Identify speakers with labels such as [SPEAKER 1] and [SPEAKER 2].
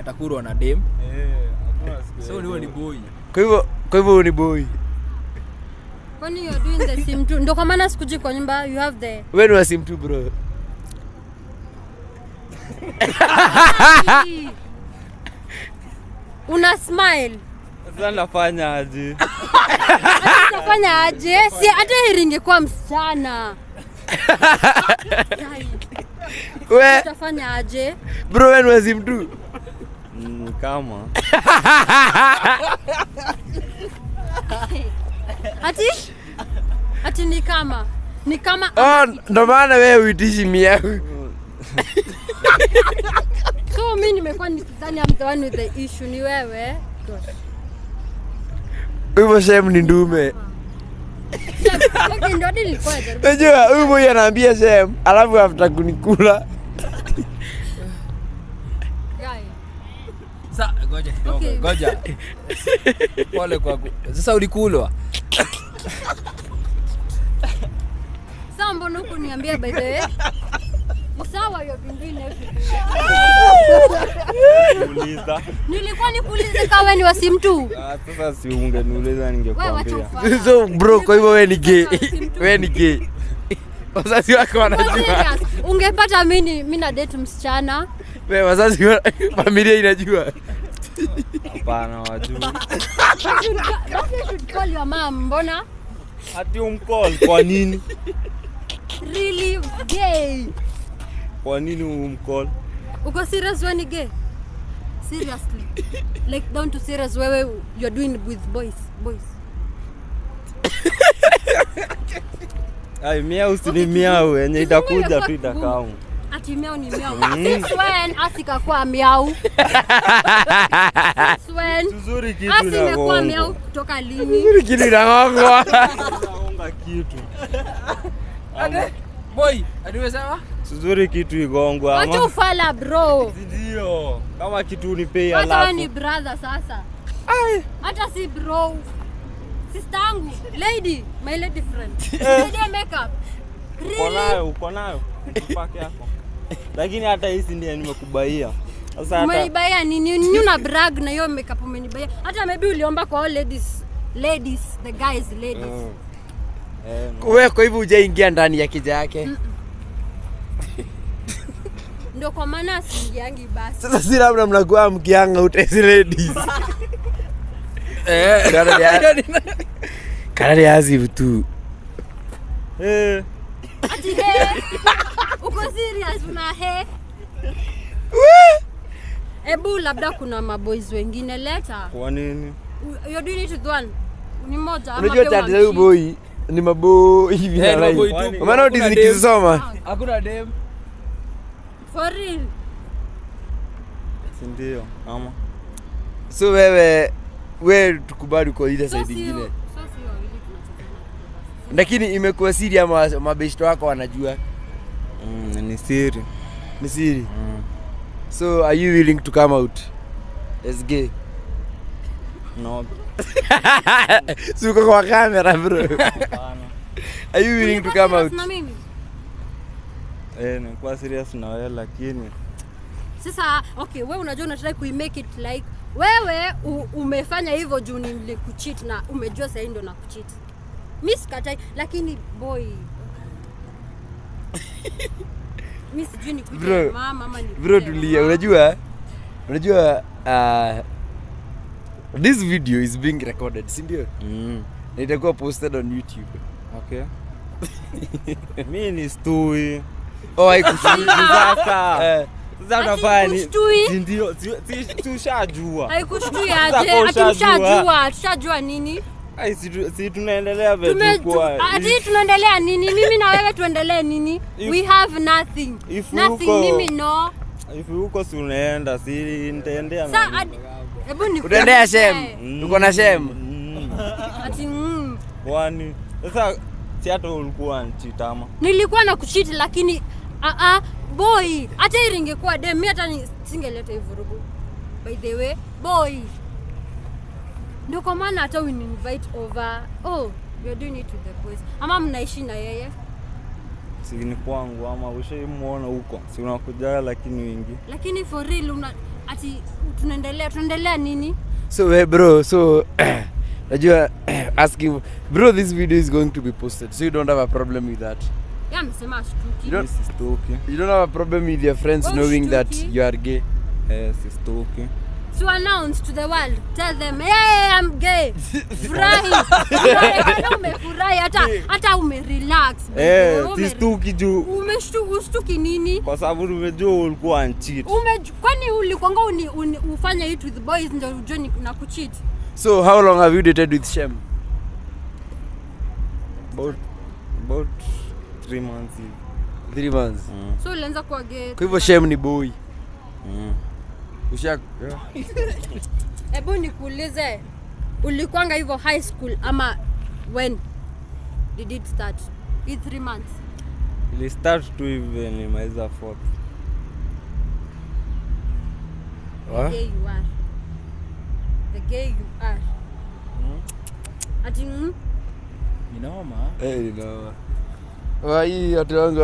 [SPEAKER 1] atakurwa na dem. So ni boy.
[SPEAKER 2] Kwa hivyo ni boy.
[SPEAKER 3] Kwani you're doing the sim too? Ndio kwa maana sikuji kwa nyumba, you have the.
[SPEAKER 2] Wewe ni sim too bro.
[SPEAKER 3] Una smile.
[SPEAKER 4] Sasa nafanya aje?
[SPEAKER 3] Nafanya aje? Si hata ingekuwa msichana.
[SPEAKER 2] Wewe
[SPEAKER 3] utafanya aje?
[SPEAKER 2] Bro wewe ni sim too.
[SPEAKER 4] Kama.
[SPEAKER 3] Ati ni kama. Ni kama
[SPEAKER 2] ndo maana wewe uitishi miau.
[SPEAKER 3] So mimi nimekuwa nikidhani I'm the one with the issue, ni wewe.
[SPEAKER 2] Wewe shame ni ndume.
[SPEAKER 3] Ndio nilikuwa najaribu.
[SPEAKER 2] Unajua huyu boy anaambia shame, alafu after kunikula.
[SPEAKER 1] Sasa ngoja kidogo. Ngoja. Pole kwa. Sasa ulikulwa.
[SPEAKER 3] Sasa mbona huko niambia by the way? Sawa you're doing everything.
[SPEAKER 4] Uliza.
[SPEAKER 3] Nilikuwa nikuulize kama wewe ni wasim tu.
[SPEAKER 4] Sasa si ungeniuliza ningekwambia.
[SPEAKER 2] So bro kwa hivyo wewe ni gay. Wewe ni gay. Wazazi wako wanajua.
[SPEAKER 3] Ungepata mimi na date msichana.
[SPEAKER 2] Wewe wazazi familia inajua.
[SPEAKER 4] Hapana wajui.
[SPEAKER 3] You should call your mom, mbona?
[SPEAKER 4] Ati umcall kwa nini?
[SPEAKER 3] Really gay.
[SPEAKER 4] Kwa nini umcall?
[SPEAKER 3] Uko serious when gay? Seriously. Like down to serious wewe you're doing with boys.
[SPEAKER 4] Ai miau si miau yenye itakuja tu itakao.
[SPEAKER 3] Ati miau ni miau. Since when asika kwa miau?
[SPEAKER 4] Tuzuri kitu
[SPEAKER 3] na ngoma. Asika miau kutoka lini?
[SPEAKER 2] Tuzuri kitu na ngoma.
[SPEAKER 4] Naonga kitu.
[SPEAKER 1] Ade boy, adiwe sawa?
[SPEAKER 4] Tuzuri kitu igongwa
[SPEAKER 3] ama. Wacha ufala bro.
[SPEAKER 4] Ndio. Kama kitu unipei alafu.
[SPEAKER 3] Hata ni brother sasa. Ai, hata si bro. Sister yangu, lady, my lady friend. Lady makeup.
[SPEAKER 4] Really? Uko nayo. Pake yako. Lakini hata hizi ndio nimekubaia. Sasa hata
[SPEAKER 3] umenibaia nini una brag na hiyo makeup umenibaia. Hata maybe uliomba kwa all ladies, the guys ladies.
[SPEAKER 2] Wewe kwa hivyo hujaingia ndani ya kija yake.
[SPEAKER 3] Ndio kwa maana siingiangi basi.
[SPEAKER 2] Sasa si labda mnakuwa mkianga utesi ladies. Karari azivu tu.
[SPEAKER 3] Ati uko serious una Ebu labda kuna maboys wengine leta.
[SPEAKER 4] Kwa nini?
[SPEAKER 3] You're doing it with one. Ni moja ama
[SPEAKER 2] unajua tatizo huyu boy ni maboy hivi na live. Maana ndio nikisoma.
[SPEAKER 1] Hakuna dem.
[SPEAKER 3] For real.
[SPEAKER 4] Ndio, ama.
[SPEAKER 2] So wewe tukubali kwa ile side nyingine. Lakini imekuwa siri ama mabeshto wako wanajua?
[SPEAKER 4] Ni siri.
[SPEAKER 2] Ni siri. So are you willing to come out as gay?
[SPEAKER 4] No.
[SPEAKER 2] Suko kwa kamera bro. Are you willing to come out?
[SPEAKER 4] Ni kwa serious na wewe lakini
[SPEAKER 3] sasa okay wewe unajua unataka kuimake it like wewe umefanya hivyo juu nilikucheat na umejua sasa ndio nakucheat. Mimi sikatai lakini boy mimi sijui ni kuja mama ama ni
[SPEAKER 2] bro tulia unajua this video is being recorded si ndio? Na itakuwa posted on YouTube.
[SPEAKER 4] Okay. Mimi ni stui.
[SPEAKER 2] Haikushtui
[SPEAKER 4] sasa. Sasa unafanya
[SPEAKER 3] ndio
[SPEAKER 4] tushajua.
[SPEAKER 3] Haikushtui aje? Tushajua nini?
[SPEAKER 4] Ai si tunaendelea vile kwa.
[SPEAKER 3] Ati tunaendelea nini? Mimi na wewe tuendelee nini? We have nothing. Nothing mimi no.
[SPEAKER 4] If uko si unaenda si nitaendea na.
[SPEAKER 3] Sasa hebu ni
[SPEAKER 2] utaendea shame. Uko na shame.
[SPEAKER 3] Ati
[SPEAKER 4] kwani sasa si hata ulikuwa nchitama.
[SPEAKER 3] Nilikuwa na kucheat lakini boy hata ingekuwa dem mimi hata singeleta hiyo vurugu. By the way boy ndio kwa maana hata we invite over you're doing it with the boys ama mnaishi na yeye
[SPEAKER 4] si ni kwangu ama ushamuona huko si unakuja lakini wingi
[SPEAKER 3] lakini for real ati tunaendelea nini?
[SPEAKER 2] So hey bro, so najua asking bro, this video is going to be posted, so you don't have a problem with that?
[SPEAKER 3] Yeah, amesema ashtuki.
[SPEAKER 2] You don't have a problem with your friends knowing that you are gay?
[SPEAKER 4] Sistuki.
[SPEAKER 3] To announce to the world, tell them, hey, I'm gay. Furahi. Umefurahi hata umerelax.
[SPEAKER 4] Sistuki juu.
[SPEAKER 3] Ushtuki nini?
[SPEAKER 4] Kwa sababu umejua ulikuwa uncheat.
[SPEAKER 3] Kwani ulikuanga ufanya it with boys ndio ujue na kucheat?
[SPEAKER 2] So how long have you dated with Shem?
[SPEAKER 4] About 3 months.
[SPEAKER 2] 3 months.
[SPEAKER 3] So ulianza kuwa gay.
[SPEAKER 2] Kwa hivyo Shem ni boy.
[SPEAKER 3] Hebu nikuulize, ulikuanga hivyo high school ama when did it start? In 3 months.
[SPEAKER 4] Ili start to even nimaliza 4th.
[SPEAKER 2] What?
[SPEAKER 3] Gay you are. The gay you are. Ati
[SPEAKER 1] Inaoma.
[SPEAKER 2] Inaoma. Wai ati wangu